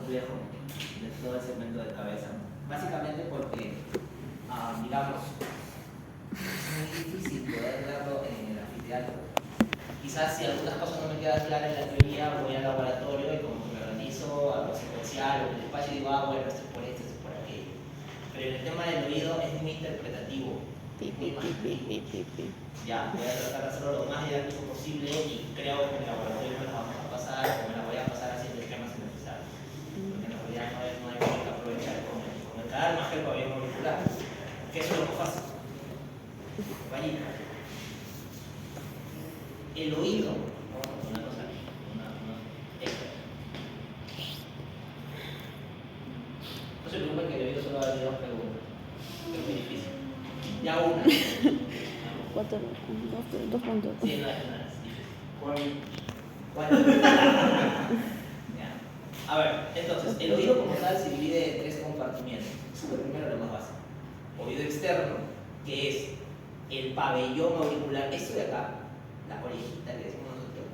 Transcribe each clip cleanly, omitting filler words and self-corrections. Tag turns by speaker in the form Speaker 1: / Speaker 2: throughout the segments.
Speaker 1: complejo de todo el segmento de cabeza. Básicamente porque, digamos, es muy difícil poder verlo en el anfiteatro. Quizás si algunas cosas no me quedan claras en la teoría, voy al laboratorio y como que me organizo algo secuencial o en el espacio y digo, bueno, esto es por esto, esto es por aquello. Pero en el tema del oído es muy interpretativo, muy imaginativo. Ya, voy a tratar de hacerlo lo más didáctico posible y creo que en el laboratorio me las vamos a pasar o me las voy a pasar haciendo esquemas energizados. Porque en realidad no hay que aprovechar con el canal más que el pabellón auricular, que eso es lo más fácil. Vaya. El oído, vamos a hacer una cosa aquí, esta. No se preocupen que el oído solo va a haber dos preguntas, es muy difícil. Ya una.
Speaker 2: 2 puntos.
Speaker 1: Sí, no es difícil. ¿Cuál? Ya. A ver, entonces, el oído como tal se divide en 3 compartimientos. Lo primero, lo más básico. Oído externo, que es el pabellón auricular. Esto de acá, la orejita que decimos nosotros,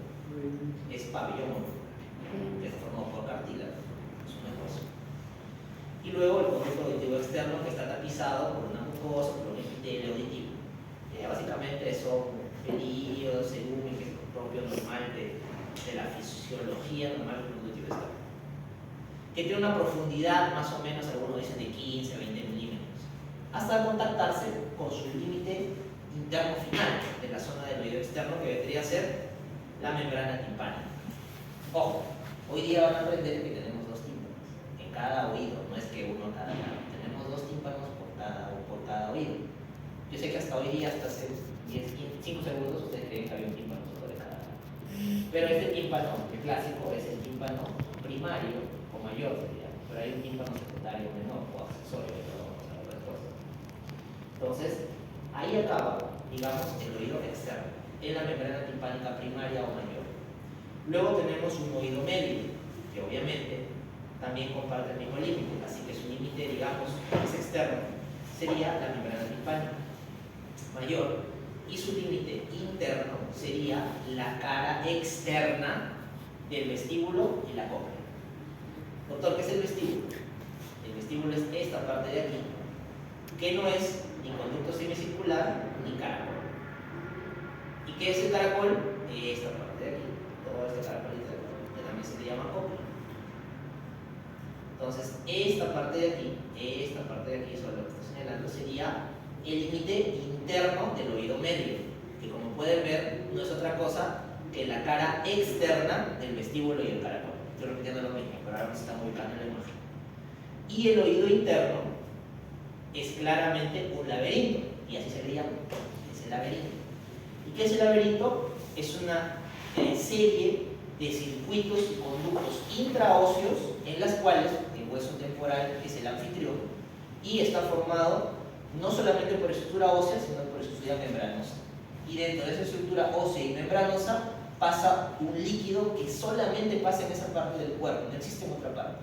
Speaker 1: es pabellón auricular, que está formado por cartílago, es un esbozo. Y luego el conducto auditivo externo, que está tapizado por una mucosa, por un epitelio auditivo. Básicamente son pelillos, cerumen, que es propio normal de la fisiología normal del auditivo externo. Que tiene una profundidad más o menos, algunos dicen de 15 a 20 milímetros, hasta contactarse con su límite interno final de la zona del oído externo, que vendría a ser la membrana timpánica. Ojo, hoy día van a aprender que tenemos 2 tímpanos en cada oído, no es que uno cada lado, tenemos 2 tímpanos por cada oído. Yo sé que hasta hoy día, hasta hace 5 segundos, ustedes creen que había un tímpano solo de cada lado. Pero este tímpano, el clásico, es el tímpano primario o mayor, diríamos, pero hay un tímpano secundario menor o accesorio, que lo vamos a ver después. Entonces, ahí acaba, digamos, el oído externo, en la membrana timpánica primaria o mayor. Luego tenemos un oído medio, que obviamente también comparte el mismo límite, así que su límite, digamos, es externo, sería la membrana timpánica mayor, y su límite interno sería la cara externa del vestíbulo y la cóclea. Doctor, ¿qué es el vestíbulo? El vestíbulo es esta parte de aquí, que no es ni conducto semicircular ni caracol. ¿Y qué es el caracol? Esta parte de aquí, todo este caracolito que también se le llama cóclea. Entonces, esta parte de aquí, sobre lo que estoy señalando, sería el límite interno del oído medio, que como pueden ver no es otra cosa que la cara externa del vestíbulo y el caracol. Estoy repitiendo lo mismo, pero ahora nos estamos ubicando en la imagen. Y el oído interno es claramente un laberinto, y así se le llama, es el laberinto. ¿Y qué es el laberinto? Es una serie de circuitos y conductos intraóseos en las cuales el hueso temporal es el anfitrión y está formado no solamente por estructura ósea, sino por estructura membranosa. Y dentro de esa estructura ósea y membranosa pasa un líquido que solamente pasa en esa parte del cuerpo, no existe en otra parte,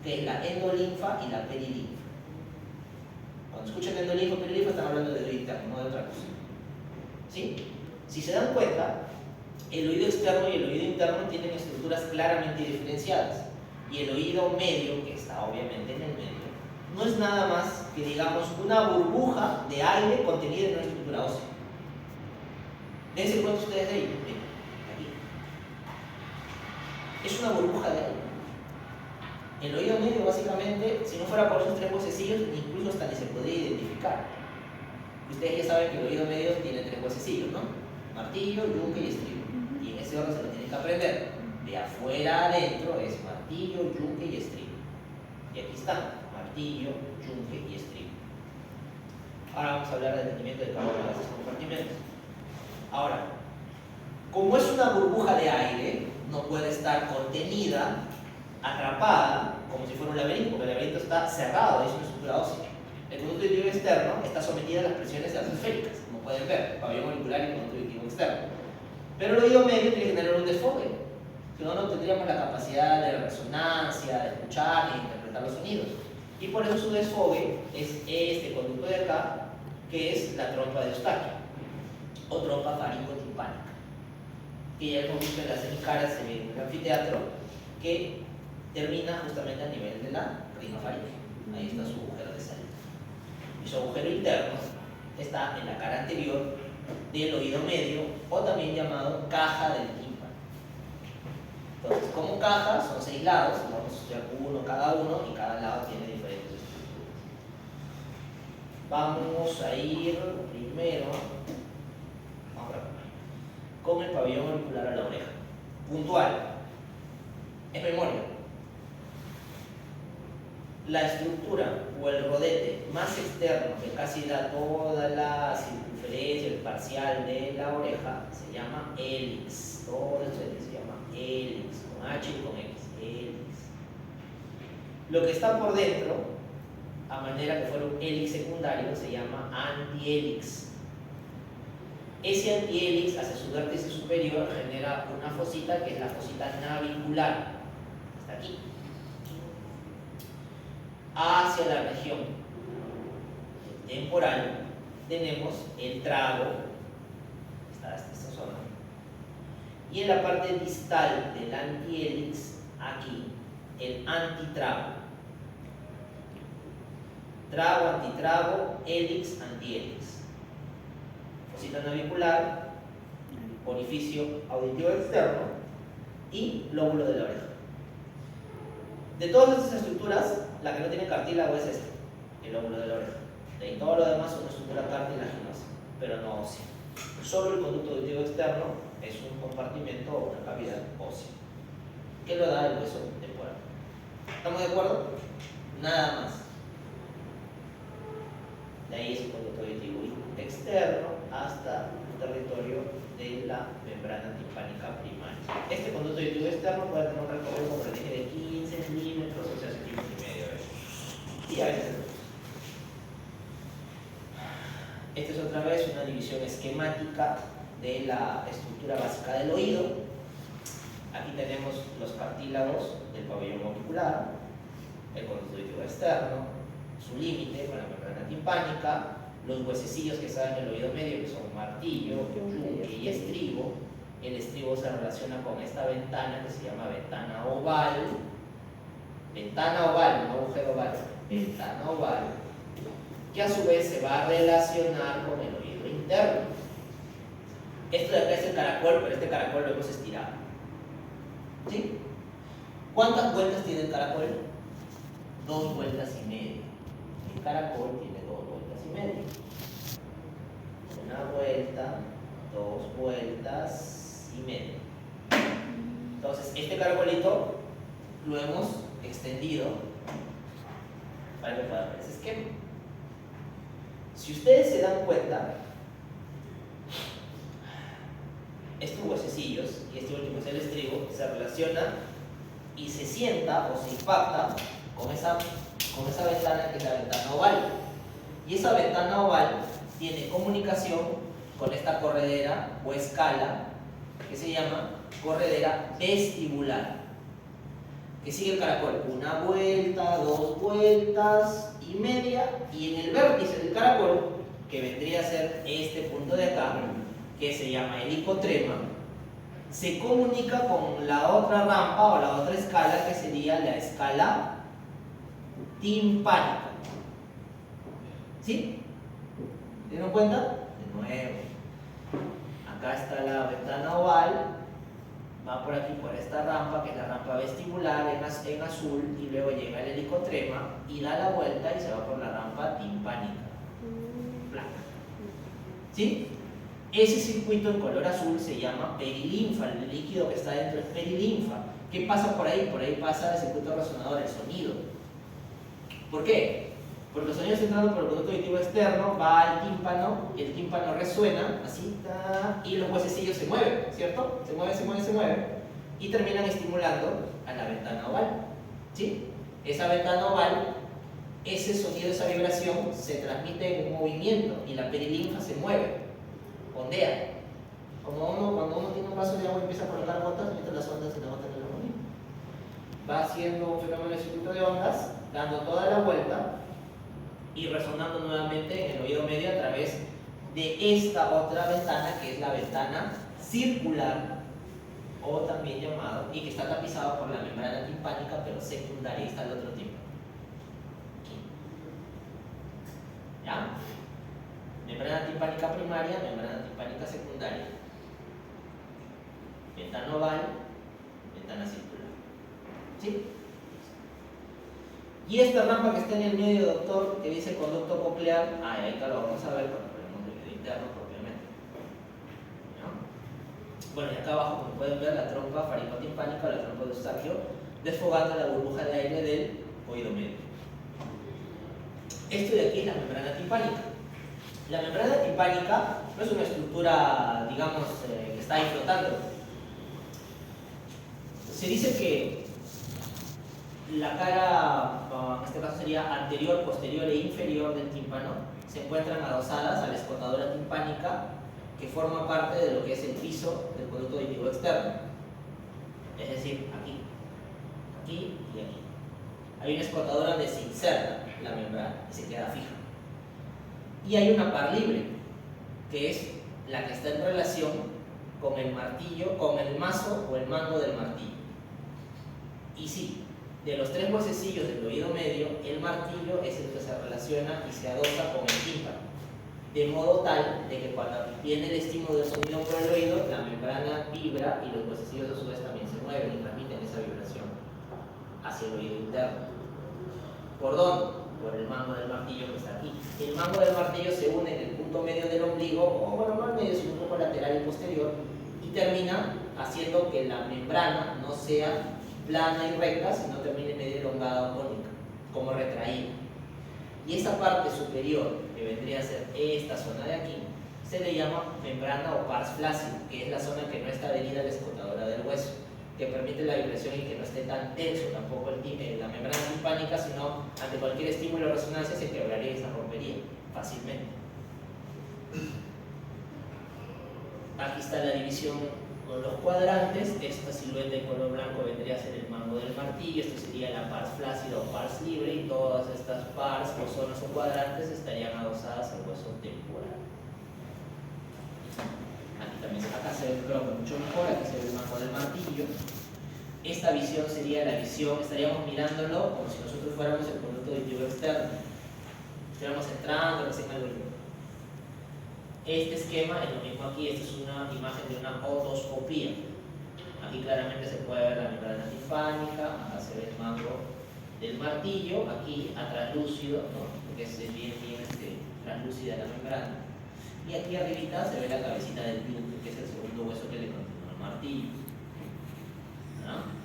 Speaker 1: que es la endolinfa y la perilinfa. Cuando escuchan endolinfa o perilinfa están hablando del oído interno, no de otra cosa. ¿Sí? Si se dan cuenta, el oído externo y el oído interno tienen estructuras claramente diferenciadas. Y el oído medio, que está obviamente en el medio, no es nada más que, digamos, una burbuja de aire contenida en una estructura ósea. Dense cuenta ustedes de ello. Aquí. Es una burbuja de aire. El oído medio, básicamente, si no fuera por esos 3 huesecillos, incluso hasta ni se podría identificar. Ustedes ya saben que el oído medio tiene 3 huesecillos, ¿no? Martillo, yunque y estribo. Y en ese orden se lo tienen que aprender. De afuera a adentro es martillo, yunque y estribo. Y aquí están. Martillo, yunque y estribo. Ahora vamos a hablar del rendimiento de cada uno de esos compartimentos. Ahora, como es una burbuja de aire, no puede estar contenida, atrapada, como si fuera un laberinto, porque el laberinto está cerrado, es una estructura ósea. El conducto auditivo externo está sometido a las presiones atmosféricas, como pueden ver, pabellón auricular y conducto auditivo externo. Pero el oído medio tiene que tener un desfogue, si no, no tendríamos la capacidad de resonancia, de escuchar e interpretar los sonidos. Y por eso su desfogue es este conducto de acá, que es la trompa de Eustaquio, o trompa faringotimpánica, que ya hemos visto en las semicaras en el anfiteatro, que termina justamente a nivel de la rinofaringe. Ahí está su agujero de salida. Y su agujero interno está en la cara anterior del oído medio, o también llamado caja del tímpano. Entonces, como caja, son 6 lados, vamos a estudiar uno cada uno, y cada lado tiene diferentes estructuras. Vamos a ir primero con el pabellón auricular a la oreja. Puntual. Es memoria. La estructura o el rodete más externo que casi da toda la circunferencia, el parcial de la oreja, se llama hélix. Todo esto se llama hélix, con H y con X. Hélix. Lo que está por dentro, a manera que fuera un hélix secundario, se llama antihélix. Ese antihélix hacia su vértice superior genera una fosita que es la fosita navicular. Está aquí. Hacia la región temporal tenemos el trago, está esta zona, y en la parte distal del antihélix, aquí, el antitrago. Trago, antitrago, hélix, antihélix. Fosita navicular, orificio auditivo externo y lóbulo de la oreja. De todas estas estructuras, la que no tiene cartílago es esta, el lóbulo de la oreja. Y todo lo demás es una estructura cartilaginosa, pero no ósea. Solo el conducto auditivo externo es un compartimento o una cavidad ósea, que lo da el hueso temporal. ¿Estamos de acuerdo? Nada más. De ahí es el conducto auditivo externo hasta el territorio de la membrana timpánica primaria. Este conducto auditivo externo puede tener un recorrido, como les dije, de 15 milímetros, o sea, centímetros y medio. Y a veces. Esta es otra vez una división esquemática de la estructura básica del oído. Aquí tenemos los cartílagos del pabellón auricular, el conducto auditivo externo, su límite con la membrana timpánica, los huesecillos que están en el oído medio, que son martillo, yunque y estribo. El estribo se relaciona con esta ventana que se llama ventana oval, no agujero oval, ventana oval, que a su vez se va a relacionar con el oído interno. Esto de acá es el caracol, pero este caracol lo hemos estirado. ¿Sí? ¿Cuántas vueltas tiene el caracol? 2 vueltas y media. El caracol tiene 2 vueltas y media. Una vuelta, 2 vueltas y media. Entonces, este caracolito lo hemos extendido para que pueda ver ese esquema. Si ustedes se dan cuenta, estos huesecillos y este último es el estribo, se relacionan y se sienta o se impacta con esa ventana que es la ventana oval. Y esa ventana oval tiene comunicación con esta corredera o escala que se llama corredera vestibular, que sigue el caracol una vuelta, 2 vueltas y media, y en el vértice del caracol, que vendría a ser este punto de acá, que se llama helicotrema, se comunica con la otra rampa o la otra escala, que sería la escala timpánica. ¿Sí? ¿Se dieron cuenta? De nuevo, acá está la ventana oval, va por aquí por esta rampa, que es la rampa vestibular en azul, y luego llega el helicotrema y da la vuelta y se va por la rampa timpánica, blanca. ¿Sí? Ese circuito en color azul se llama perilinfa, el líquido que está dentro es perilinfa. ¿Qué pasa por ahí? Por ahí pasa el circuito resonador, el sonido. ¿Por qué? Porque el sonido está entrando por el conducto auditivo externo, va al tímpano, el tímpano resuena, así, y los huesecillos se mueven, ¿cierto? Se mueven, y terminan estimulando a la ventana oval. ¿Sí? Esa ventana oval, ese sonido, esa vibración, se transmite en un movimiento, y la perilinfa se mueve, ondea. Cuando uno tiene un vaso de agua y empieza a colocar gotas, mete las ondas y la gota en el movimiento. Va haciendo un fenómeno de circuito de ondas, dando toda la vuelta y resonando nuevamente en el oído medio a través de esta otra ventana, que es la ventana circular, o también llamado, y que está tapizado por la membrana timpánica, pero secundaria. Ahí está el otro tímpano. Aquí. ¿Ya? Membrana timpánica primaria, membrana timpánica secundaria. Ventana oval, ventana circular. ¿Sí? Y esta rampa que está en el medio, doctor, que dice conducto coclear, ahí acá lo vamos a ver cuando hablemos del video interno propiamente. ¿No? Bueno, y acá abajo, como pueden ver, la trompa faringotimpánica, la trompa de Eustaquio, desfogando la burbuja de aire del oído medio. Esto de aquí es la membrana timpánica. La membrana timpánica no es una estructura, digamos, que está ahí flotando. Se dice que la cara, en este caso sería anterior, posterior e inferior del tímpano, se encuentran adosadas a la escotadura timpánica que forma parte de lo que es el piso del conducto auditivo externo. Es decir, aquí, aquí y aquí. Hay una escotadura donde se inserta la membrana y se queda fija. Y hay una par libre, que es la que está en relación con el martillo, con el mazo o el mango del martillo. Y sí, de los tres huesecillos del oído medio, el martillo es el que se relaciona y se adosa con el tímpano, de modo tal de que cuando viene el estímulo del sonido por el oído, la membrana vibra y los huesecillos a su vez también se mueven y transmiten esa vibración hacia el oído interno. ¿Por dónde? Por el mango del martillo que está aquí. El mango del martillo se une en el punto medio del ombligo, o bueno, no al medio, sino un poco lateral y posterior, y termina haciendo que la membrana no sea plana y recta, sino termine medio elongada o cónica, como retraída. Y esa parte superior, que vendría a ser esta zona de aquí, se le llama membrana o pars flácido, que es la zona que no está adherida a la escotadura del hueso, que permite la vibración y que no esté tan tenso tampoco la membrana timpánica, sino ante cualquier estímulo o resonancia se quebraría y se rompería fácilmente. Aquí está la división con los cuadrantes. Esta silueta en color blanco vendría a ser el mango del martillo, esto sería la pars flácida o pars libre, y todas estas pars o zonas o cuadrantes estarían adosadas al hueso temporal. Aquí también, acá se ve, creo que mucho mejor, aquí se ve el mango del martillo. Esta visión sería la visión, estaríamos mirándolo como si nosotros fuéramos el conducto auditivo externo, estuviéramos entrando recién al oído. Este esquema es lo mismo aquí, esta es una imagen de una otoscopía. Aquí claramente se puede ver la membrana timpánica, acá se ve el mango del martillo, aquí a translúcido, ¿no? Porque es bien translúcida la membrana. Y aquí arribita se ve la cabecita del glúteo, que es el segundo hueso que le continúa al martillo. ¿No?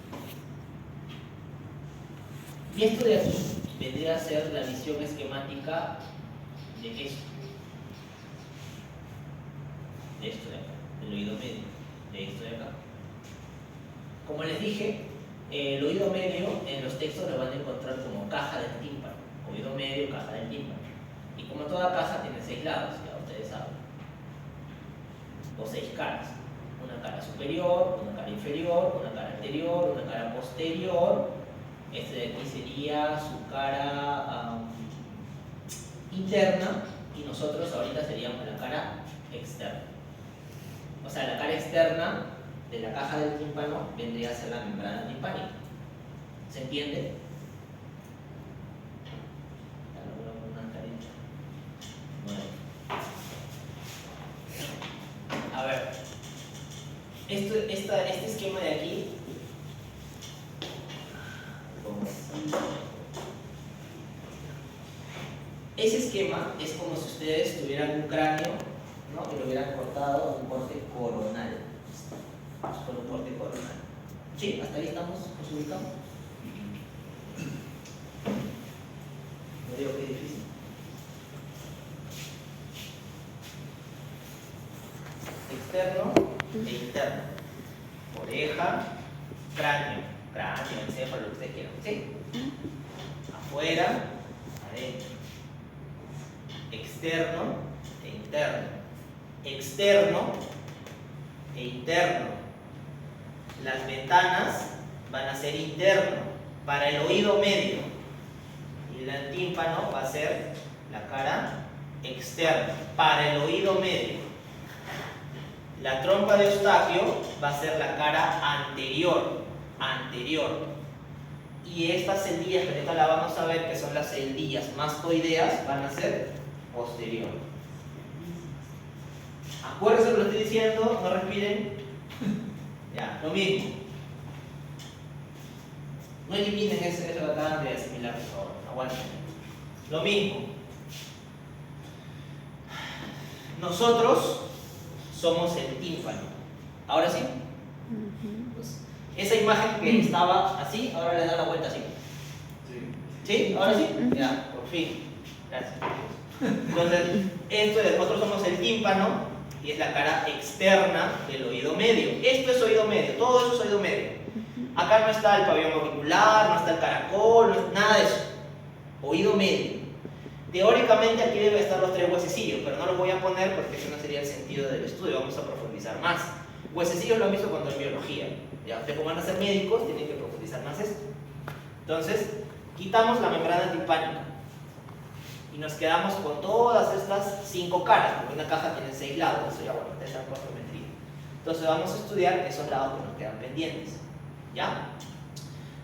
Speaker 1: Y esto de aquí vendría a ser la visión esquemática de esto. De esto de acá, del oído medio, de esto de acá. Como les dije, el oído medio en los textos lo van a encontrar como caja del tímpano. Oído medio, caja del tímpano. Y como toda caja tiene 6 lados, ya ustedes saben. O 6 caras. Una cara superior, una cara inferior, una cara anterior, una cara posterior. Este de aquí sería su cara interna, y nosotros ahorita seríamos la cara externa. O sea, la cara externa de la caja del tímpano vendría a ser la membrana timpánica. ¿Se entiende? A ver, este esquema de aquí, ese esquema es como si ustedes tuvieran un cráneo, ¿no? Que lo hubieran cortado un corte coronal. Con un corte coronal. Sí, hasta ahí estamos, nos ubicamos. No digo que es difícil. Externo e interno. Oreja, cráneo, encéfalo, lo que ustedes quieran. ¿Sí? Afuera, adentro. Externo e interno. Externo e interno. Las ventanas van a ser interno para el oído medio, y el tímpano va a ser la cara externa para el oído medio. La trompa de Eustaquio va a ser la cara anterior. Y estas celdillas que ahorita la vamos a ver, que son las celdillas mastoideas, van a ser posterior. Acuérdense lo que estoy diciendo, no respiren. Ya, lo mismo. No eliminen eso que acaban de asimilar, por favor. Aguanten. Lo mismo. Nosotros somos el tímpano. ¿Ahora sí? Pues, esa imagen que estaba así, ahora le da la vuelta así. ¿Sí? ¿Ahora sí? Ya, por fin. Gracias. Entonces, nosotros somos el tímpano y es la cara externa del oído medio. Esto es oído medio, todo eso es oído medio. Acá no está el pabellón auricular, no está el caracol, no es nada de eso. Oído medio. Teóricamente aquí deben estar los 3 huesecillos, pero no los voy a poner porque ese no sería el sentido del estudio, vamos a profundizar más. Huesecillos lo han visto cuando en biología. Ya, ustedes como van a ser médicos, tienen que profundizar más esto. Entonces, quitamos la membrana timpánica y nos quedamos con todas estas 5 caras, porque una caja tiene 6 lados, eso ya bueno, ustedes saben por geometría. Entonces vamos a estudiar esos lados que nos quedan pendientes. ¿Ya?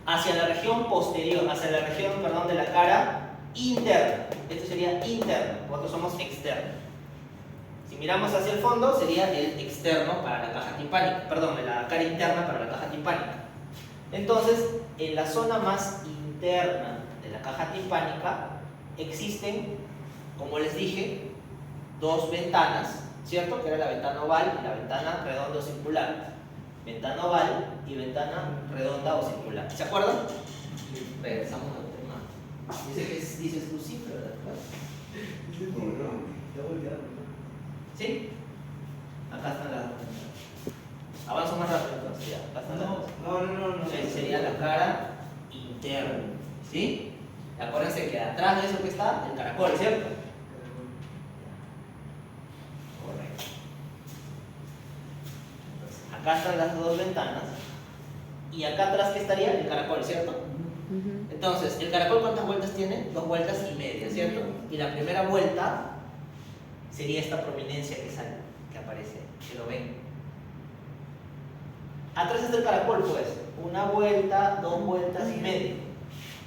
Speaker 1: Hacia la región posterior, hacia la región, perdón, de la cara interna. Esto sería interno, nosotros somos externo. Si miramos hacia el fondo, sería el externo para la caja timpánica, perdón, la cara interna para la caja timpánica. Entonces, en la zona más interna de la caja timpánica existen, como les dije, 2 ventanas, ¿cierto? Que era la ventana oval y la ventana redonda o circular. Ventana oval y ventana redonda o circular. ¿Se acuerdan? Regresamos al tema. Dice que dices tú sí, ¿verdad? ¿Sí? Acá están las dos. Avanzo más rápido entonces, ya. Acá están las dos.
Speaker 2: No.
Speaker 1: Sería la cara interna. ¿Sí? Acuérdense que atrás de eso que está el caracol, ¿cierto? Correcto. Entonces, acá están las 2 ventanas. Y acá atrás que estaría el caracol, ¿cierto? Entonces, ¿el caracol cuántas vueltas tiene? 2 vueltas y media, ¿cierto? Y la primera vuelta sería esta prominencia que sale, que aparece, que lo ven. Atrás está el caracol, pues. 1 vuelta, 2 vueltas y media.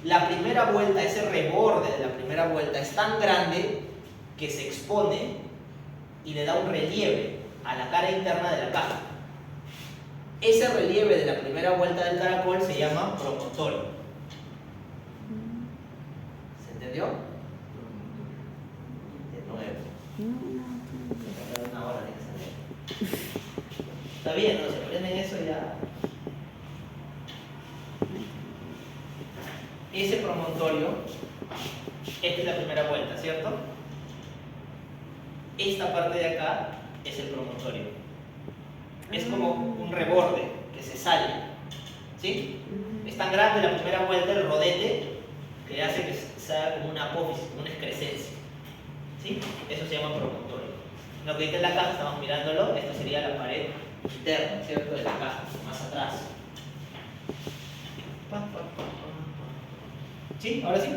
Speaker 1: La primera vuelta, ese reborde de la primera vuelta es tan grande que se expone y le da un relieve a la cara interna de la caja. Ese relieve de la primera vuelta del caracol se llama promontorio. ¿Se entendió? De nuevo. Una hora de saber. Está bien, ¿no? Si aprenden eso ya. Ese promontorio, esta es la primera vuelta, ¿cierto? Esta parte de acá es el promontorio. Es como un reborde que se sale, ¿sí? Es tan grande la primera vuelta, el rodete, que hace que se haga como una apófisis, como una excrescencia, ¿sí? Eso se llama promontorio. Lo que está en la caja, estamos mirándolo, esto sería la pared interna, ¿cierto? De la caja, más atrás. ¿Sí? ¿Ahora sí?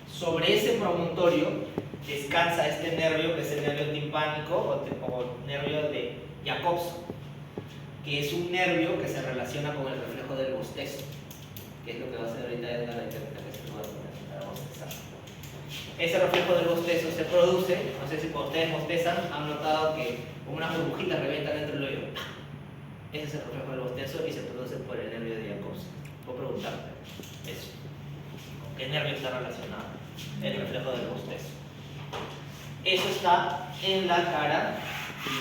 Speaker 1: Sobre ese promontorio descansa este nervio, que es el nervio timpánico o nervio de Jacobson, que es un nervio que se relaciona con el reflejo del bostezo, que es lo que va a hacer ahorita Edgar, que se pueda poner para bostezar. Ese reflejo del bostezo se produce, no sé si cuando ustedes bostezan han notado que unas burbujitas revientan dentro del oído. Ese es el reflejo del bostezo y se produce por el nervio de Jacobson. Puedo preguntarte eso. ¿Con qué nervio está relacionado el reflejo del bostezo? Eso está en la cara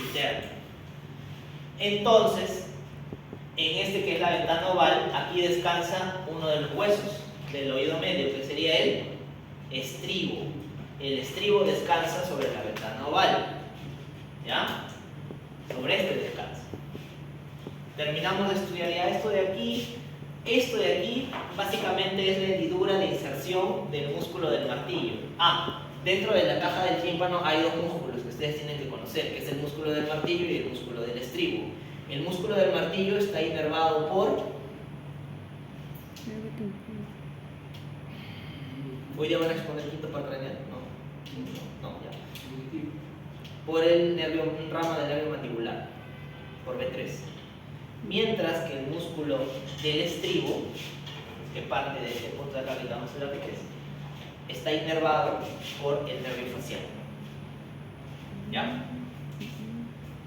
Speaker 1: interna. Entonces, en este que es la ventana oval, aquí descansa uno de los huesos del oído medio, que sería el estribo. El estribo descansa sobre la ventana oval. ¿Ya? Sobre este descansa. Terminamos de estudiar ya esto de aquí. Esto de aquí básicamente es la hendidura de inserción del músculo del martillo. Dentro de la caja del tímpano hay 2 músculos que ustedes tienen que conocer, que es el músculo del martillo y el músculo del estribo. El músculo del martillo está inervado por... ¿Hoy ya van a exponer quinto patrañal? No, ya. por el nervio, un ramo del nervio mandibular, por B3. Mientras que el músculo del estribo, que parte de este punto de acá que llamamos el lápiz, está inervado por el nervio facial. ¿Ya?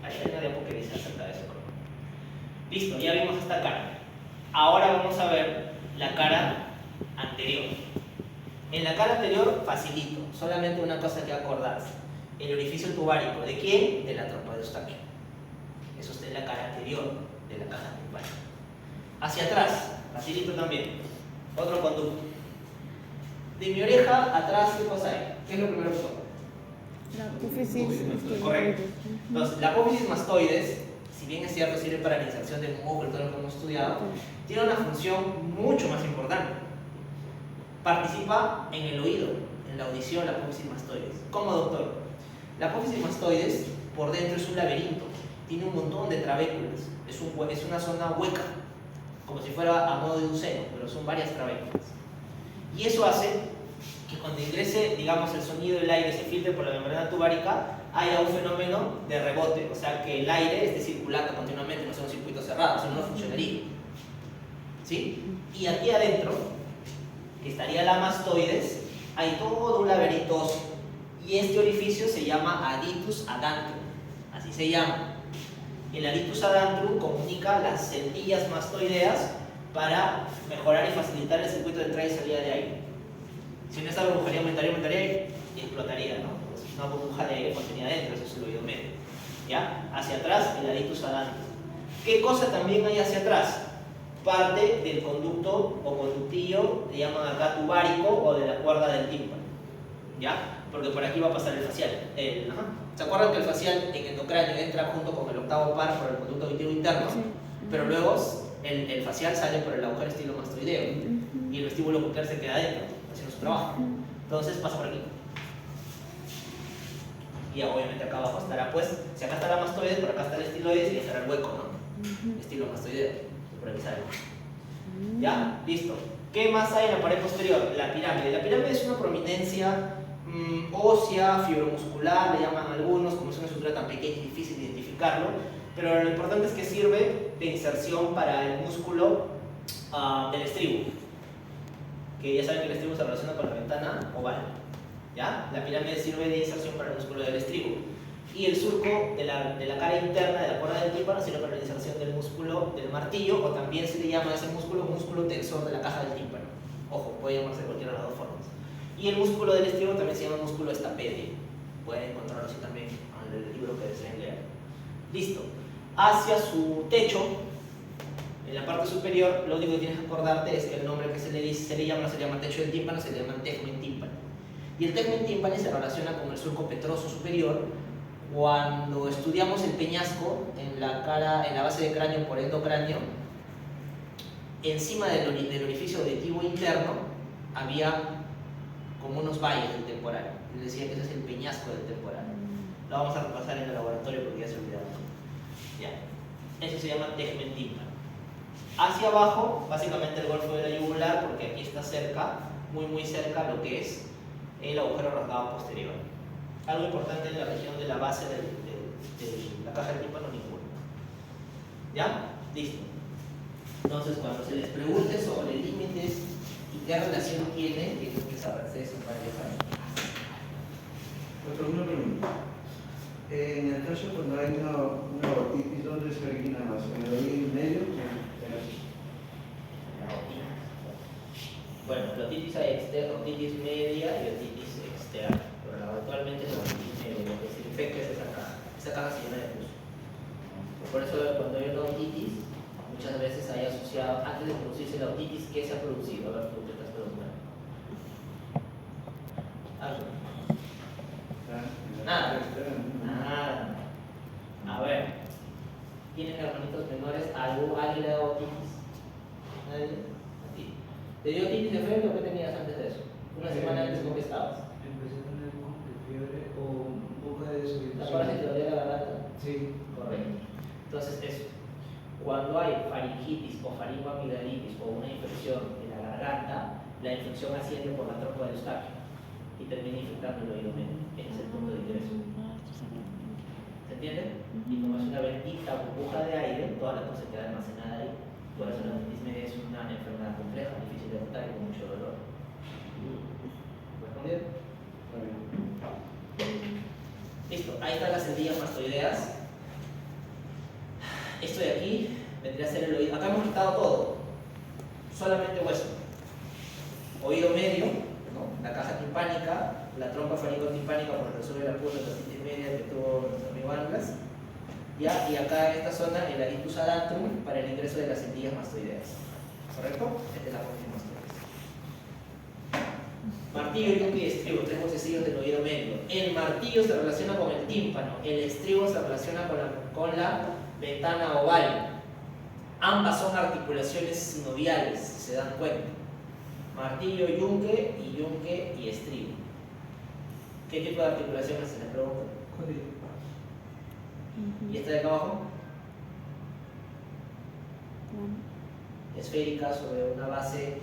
Speaker 1: Ahí hay una diapo que dice acerca de eso. Listo, ya vimos esta cara. Ahora vamos a ver la cara anterior. En la cara anterior, facilito, solamente una cosa que acordarse. El orificio tubárico, ¿de quién? De la trompa de Eustaquio. Eso está en la cara anterior de la caja tubárica. Hacia atrás, facilito también. Otro conducto. De mi oreja atrás, ¿qué cosa hay? ¿Qué es lo primero que toco?
Speaker 2: La apófisis.
Speaker 1: Correcto. Entonces, la apófisis mastoides, si bien es cierto, sirve para la inserción del músculo, todo lo que hemos estudiado, tiene una función mucho más importante. Participa en el oído, en la audición, la apófisis mastoides. ¿Cómo, doctor? La apófisis mastoides, por dentro es un laberinto, tiene un montón de trabéculas, es una zona hueca, como si fuera a modo de un seno, pero son varias trabéculas. Y eso hace que cuando ingrese, digamos, el sonido del aire se filtre por la membrana tubárica, haya un fenómeno de rebote, o sea, que el aire esté circulando continuamente, no sea un circuito cerrado, si no, no funcionaría. ¿Sí? Y aquí adentro, que estaría la mastoides, hay todo un laberinto óseo, y este orificio se llama aditus adantrum, así se llama. El aditus adantrum comunica las celdillas mastoideas para mejorar y facilitar el circuito de entrada y salida de aire. Si no, esta burbujería aumentaría y explotaría, ¿no? Entonces, una burbuja de aire contenida dentro, eso es el oído medio. ¿Ya? Hacia atrás, el aditus adantrum. ¿Qué cosa también hay hacia atrás? Parte del conducto o conductillo, le llaman acá tubárico, o de la cuerda del tímpano. ¿Ya? Porque por aquí va a pasar el facial. ¿Se acuerdan que el facial en endocráneo entra junto con el octavo par por el conducto auditivo interno? Sí. Pero luego el facial sale por el agujero estilomastoideo y el vestíbulo coclear se queda adentro, haciendo su trabajo. Entonces pasa por aquí. Y obviamente acá abajo estará, pues, si acá está la mastoides, por acá está el estiloides y estará el hueco, ¿no? Estilomastoideo, por aquí sale. ¿Ya? Listo. ¿Qué más hay en la pared posterior? La pirámide. La pirámide es una prominencia ósea, fibromuscular, le llaman algunos, como es una estructura tan pequeña y difícil de identificarlo, pero lo importante es que sirve de inserción para el músculo del estribo, que ya saben que el estribo se relaciona con la ventana oval. ¿Ya? La pirámide sirve de inserción para el músculo del estribo. Y el surco de la cara interna de la cuerda del tímpano sirve para la inserción del músculo del martillo, o también se le llama a ese músculo tensor de la caja del tímpano. Ojo, puede llamarse de cualquiera de las dos formas. Y el músculo del estribo también se llama músculo estapedio. Pueden encontrarlo así también en el libro que deseen leer. Listo. Hacia su techo, en la parte superior, lo único que tienes que acordarte es que el nombre que se le llama techo del tímpano, se le llama tegmen tímpani. Y el tegmen tímpani se relaciona con el surco petroso superior. Cuando estudiamos el peñasco en la base de cráneo por endocráneo, encima del orificio auditivo interno había como unos valles del temporal. Les decía que ese es el peñasco del temporal. Lo vamos a repasar en el laboratorio porque ya se olvidaron. Ya. Eso se llama tegmen tímpani. Hacia abajo, básicamente el golfo de la yugular, porque aquí está cerca, muy cerca, lo que es el agujero rasgado posterior. Algo importante en la región de la base de la caja del tímpano, ninguno. ¿Ya? Listo. Entonces, cuando se les pregunte sobre límites y qué relación tienen que saberse eso para dejar.
Speaker 3: Una pregunta. En el caso cuando hay una otitis, ¿dónde se origina más? ¿En el oído medio?
Speaker 1: Bueno, la otitis hay otitis media y otitis externa, pero actualmente la otitis media, lo que se infecta es esa caja se llena de pus. Por eso cuando hay una otitis, muchas veces hay asociado, antes de producirse la otitis, ¿qué se ha producido? A ver, tú te estás preguntando. ¿Algo? Nada. Nada. A ver, ¿tienen hermanitos menores? ¿Alguien le da otitis? ¿Nadie? ¿A ti? ¿Te dio otitis de frente o qué tenías antes de eso? Una semana antes, ¿con qué estabas?
Speaker 3: Empecé a tener un poco de fiebre o un poco de desorientación.
Speaker 1: ¿Te acuerdas que te dolía la garganta?
Speaker 3: Sí.
Speaker 1: Correcto. Entonces, eso. Cuando hay faringitis o faringoamigdalitis o una infección en la garganta, la infección asciende por la trompa del Eustaquio y termina infectando el oído medio. Ese es el punto de ingreso. ¿Se entiende? Y como es una bendita burbuja de aire, toda la cosa queda almacenada ahí. Por eso la dismedia es una enfermedad compleja, difícil de tratar y con mucho dolor. ¿Respondido?
Speaker 3: Está bien.
Speaker 1: Listo, ahí están las encías mastoideas. Esto de aquí vendría a ser el oído. Acá hemos quitado todo, solamente hueso. Oído medio, ¿no? La caja timpánica, la trompa faringotimpánica por el resuelve la punta de la cinta media que tuvo nuestro amigo Anglas. ¿Ya? Y acá en esta zona el adictus adantrum para el ingreso de las encías mastoideas. ¿Correcto? Esta es la función mastoides. Martillo, yunque y estribo, tres huesecillos del oído medio. El martillo se relaciona con el tímpano, el estribo se relaciona con la ventana oval. Ambas son articulaciones sinoviales, si se dan cuenta. Martillo, yunque y estribo. ¿Qué tipo de articulaciones se les pregunta? ¿Y esta de acá abajo? Esférica sobre una base,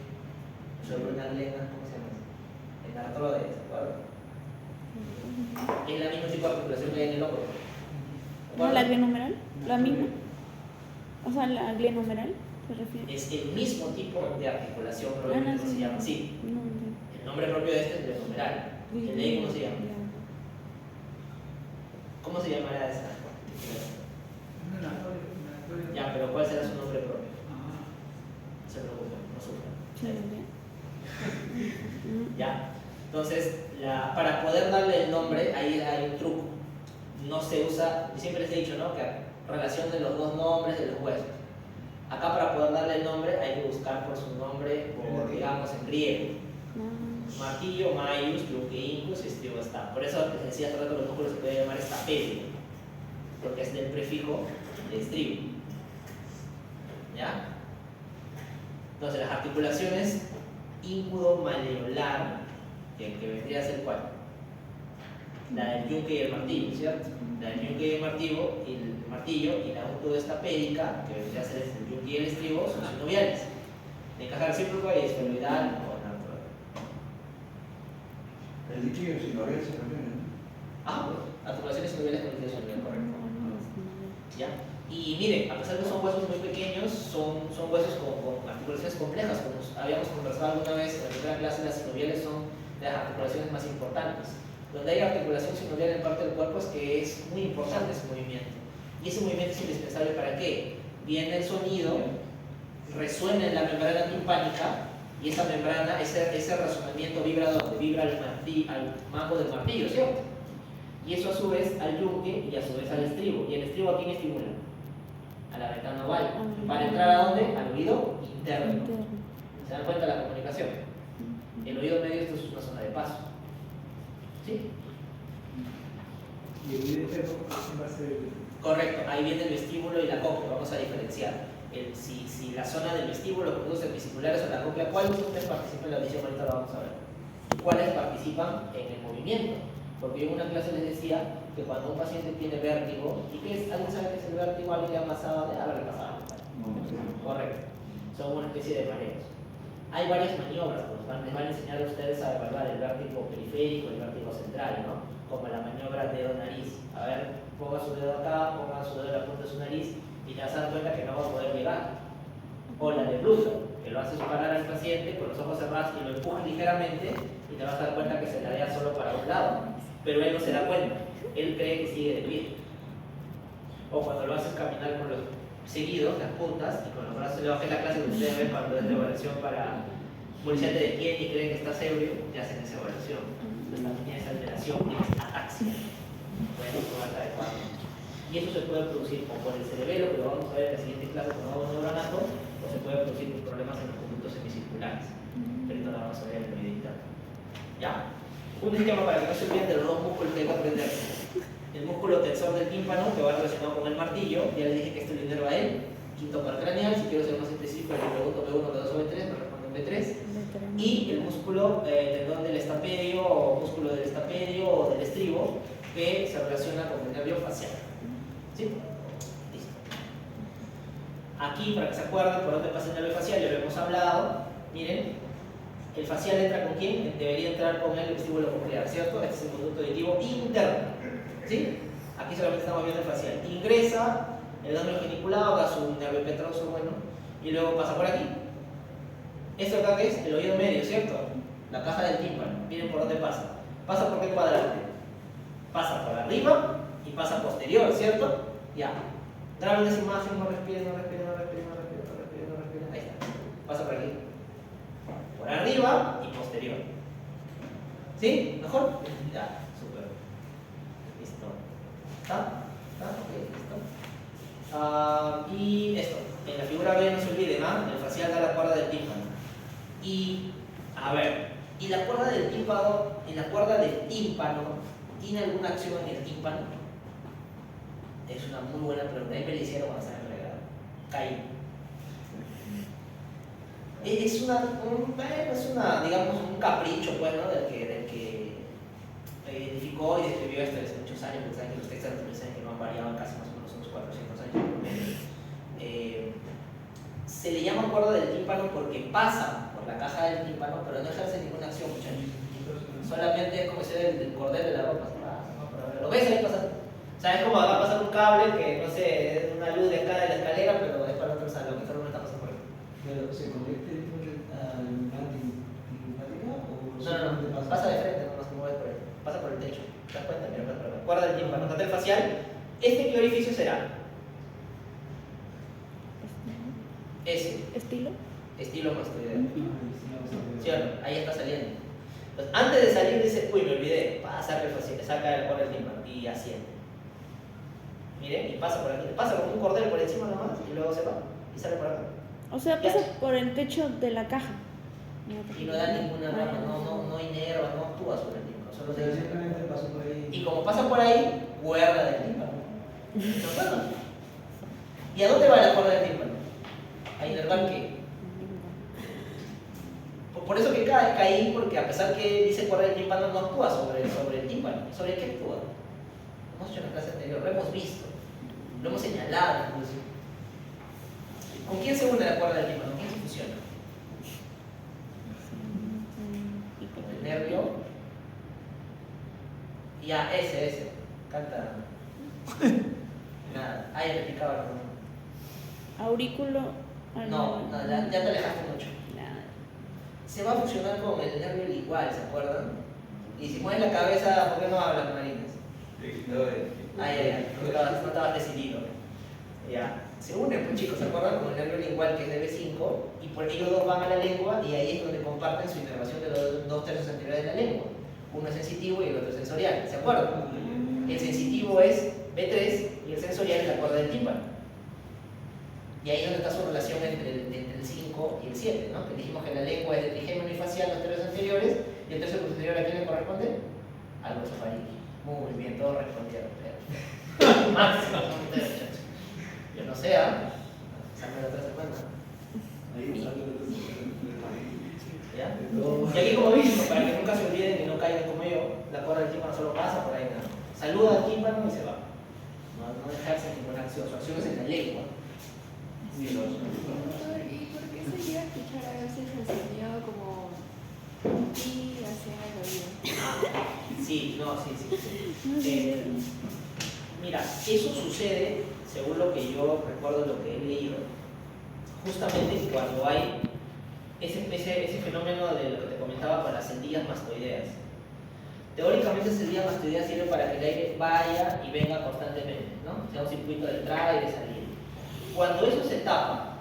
Speaker 1: sobre una glena, ¿cómo se llama? En artrode, ¿de acuerdo? Es la misma tipo de articulación que hay en el hombro.
Speaker 2: ¿No la glenohumeral? ¿La misma? O sea, la glenohumeral se refiere.
Speaker 1: Es el mismo tipo de articulación, probablemente no se llama así. El nombre propio de este es glenohumeral. ¿El de ahí cómo se llama? ¿Cómo se llamará esa articulación? Ya, pero ¿cuál será su nombre propio? No se preocupen, no sufran. Ya, entonces, para poder darle el nombre, ahí hay un truco. No se usa, siempre les he dicho, ¿no? Que relación de los dos nombres de los huesos. Acá para poder darle el nombre hay que buscar por su nombre, o digamos en griego. Martillo, maius, yunque, incus, estribo está. Por eso les decía hace rato que los músculos se puede llamar estapedio, porque es del prefijo de estribo. ¿Ya? Entonces las articulaciones íncudo-maleolar, que vendría a ser ¿cuál? La del yunque y el martillo, ¿cierto? La del yunque y el martillo y la íncudo-estapédica, que vendría a ser el yunque y el estribo, son sinoviales. De encajar recíproco y esferoidal o narcoidal.
Speaker 3: El líquido sinovial se refiere, ¿no?
Speaker 1: Pues, articulaciones sinoviales con líquido sinovial, correcto. ¿Ya? Y miren, a pesar de que son huesos muy pequeños, son huesos con articulaciones complejas. Como habíamos conversado alguna vez en la primera clase, las sinoviales son de las articulaciones más importantes. Donde hay articulación sinovial en parte del cuerpo es que es muy importante ese movimiento. Y ese movimiento es indispensable ¿para qué? Viene el sonido, resuena en la membrana timpánica y esa membrana, ese resonamiento vibra donde vibra al mango del martillo, ¿cierto? Y eso a su vez al yunque y a su vez al estribo. ¿Y el estribo a quién estimula? A la ventana oval. ¿Para entrar a dónde? Al oído interno. ¿Se dan cuenta de la comunicación? El oído medio esto es una zona de paso. ¿Sí?
Speaker 4: Y el oído interno va a ser.
Speaker 1: Correcto, ahí viene el vestíbulo y la cóclea, vamos a diferenciar. Si la zona del vestíbulo produce vesiculares o la cóclea, ¿cuáles de ustedes participan en la audición? Ahorita lo vamos a ver. ¿Cuáles participan en el movimiento? Porque yo en una clase les decía que cuando un paciente tiene vértigo, ¿y qué es? ¿Alguien sabe qué es el vértigo? ¿Alguien le ha pasado? A ver, le pasaba. Correcto, son una especie de mareos. Hay varias maniobras, pues les van a enseñar a ustedes a evaluar el vértigo periférico y el vértigo central, ¿no? Como la maniobra dedo-nariz. A ver, ponga su dedo acá, ponga su dedo en la punta de su nariz y te vas a dar cuenta que no va a poder llegar. O la de Bluso, que lo haces parar al paciente con los ojos cerrados y lo empujas ligeramente y te vas a dar cuenta que se ladea solo para un lado. Pero él no se da cuenta, él cree que sigue de pie. O cuando lo haces caminar con los seguidos, las puntas, y con los brazos debajo de la clase que ustedes ven cuando es la evaluación para policía de quién y creen que estás ebrio, te hacen esa evaluación. Entonces también tienes alteración, tienes ataxia. Pueden tomar adecuado. Y eso se puede producir o por el cerebelo, que lo vamos a ver en la siguiente clase con nuevo neuronato, o se puede producir por problemas en los conductos semicirculares. Pero esto lo vamos a ver en el video interno. ¿Ya? Un esquema para que no se olviden de los dos músculos que hay que aprender. El músculo tensor del tímpano, que va relacionado con el martillo, ya les dije que esto lo inerva a él. Quinto par craneal, si quiero ser más específico, le pregunto B1, B2 o B3, me responden B3. Y el músculo tendón del estapedio, o músculo del estapedio o del estribo, que se relaciona con el nervio facial. ¿Sí? Listo. Aquí, para que se acuerden por dónde pasa el nervio facial, ya lo hemos hablado. Miren, el facial entra con quién? Debería entrar con el vestíbulo coclear, ¿cierto? Este es el conducto auditivo interno. ¿Sí? Aquí solamente estamos viendo el facial. Ingresa el ganglio geniculado, da su nervio petroso, bueno, y luego pasa por aquí. Esto acá que es el oído medio, ¿cierto? La caja del tímpano. Miren por dónde pasa. ¿Pasa por qué cuadrante? Pasa por arriba y pasa posterior, ¿cierto? Ya. Graben esa imagen, no respiren, no respiren, no respiren, no respiren, no respiren, no respiren. Ahí está. Pasa por aquí. Por arriba y posterior. ¿Sí? ¿Mejor? Ya, súper. Listo. ¿Está? ¿Está? Ok, listo. Y esto. En la figura B no se olviden, ¿ah? El facial da la cuerda del tímpano. Y, a ver, ¿y la cuerda del tímpano, tiene alguna acción en el tímpano? Es una muy buena pregunta. Ahí me la hicieron cuando estaba en regalo. Caí. Es una, digamos, un capricho, pues, ¿no? Del que identificó y describió esto desde muchos años, porque saben que los textos de dicen que no han variado en casi más o menos unos 400 años por medio. Se le llama cuerda del tímpano porque pasa por la caja del tímpano, pero no ejerce ninguna acción, muchachos. Solamente es como si el cordel de la ropa. ¿Lo ves ahí pasando? ¿Sabes cómo va a pasar un cable que, no sé, es una luz de acá de la escalera, pero es para otro salón, que solo no está pasando por ahí?
Speaker 3: ¿Pero se conecta entonces al linfática o
Speaker 1: No, pasa de frente, no se mueve por ahí. Pasa por el techo. ¿Te das cuenta? Mira, pasa por acá. Cuerda del tímpano, el facial. ¿Este qué orificio será? Ese. Estilo mastoideo. ¿Sí o no? Ahí está saliendo. Entonces, antes de salir dice, uy, me olvidé. Saca el facial, saca el cuerda del tímpano y asciende. Miren, y pasa por aquí. Pasa como un cordel por encima nomás y luego se va y sale por acá.
Speaker 2: O sea, pasa por el techo de la caja.
Speaker 1: Y no da ninguna rama, no inerva, no actúa sobre el tímpano, solo se dice.
Speaker 3: Simplemente pasó por ahí.
Speaker 1: Y como pasa por ahí, cuerda del tímpano. ¿Se acuerdan? ¿Y a dónde va la cuerda del tímpano? ¿A inervar qué? Por eso que caí, porque a pesar que dice cuerda del tímpano, no actúa sobre el tímpano. ¿Sobre qué actúa? Lo hemos hecho en la clase anterior, lo hemos visto, lo hemos señalado incluso. ¿Con quién se une la cuerda del tímpano? ¿Con quién se fusiona? Con el nervio. Ya, ese. Canta. Nada. Ah, ya te explicaba.
Speaker 2: Aurículo.
Speaker 1: No, ya te alejaste mucho.
Speaker 2: Nada.
Speaker 1: Se va a fusionar con el nervio lingual, ¿se acuerdan? Y si mueves la cabeza, ¿por qué no hablas, Marines? Ay, no estabas decidido. Ya. Se unen, pues chicos, ¿se acuerdan? Con el nervio lingual que es de B5 y por ellos dos van a la lengua y ahí es donde comparten su inervación de los dos tercios anteriores de la lengua. Uno es sensitivo y el otro es sensorial, ¿se acuerdan? El sensitivo es B3 y el sensorial es la cuerda del tímpano. Y ahí es donde está su relación entre el 5 y el 7, ¿no? Que dijimos que la lengua es de trigémino y facial, los tercios anteriores, y el tercio posterior ¿a quién le corresponde? Al hueso faríngeo. Muy bien, todos respondieron. Máximo, muchachos. Yo no sé, ¿ah? Salme la otra semana. ¿Ya? Y aquí como vimos, para que nunca se olviden y no caigan como yo, la cuerda del tímpano solo pasa por ahí nada. Saluda al tímpano y se va. No ejerce ninguna acción, su acción es en la lengua.
Speaker 5: ¿Y por qué se llega a escuchar a veces el sonido como y hacia el oído?
Speaker 1: Sí. Mira, eso sucede, según lo que yo recuerdo, lo que he leído, justamente cuando hay ese fenómeno de lo que te comentaba con las sendillas mastoideas. Teóricamente, esa sendilla mastoidea sirve para que el aire vaya y venga constantemente, ¿no? Sea un circuito de entrada y de salida. Cuando eso se tapa,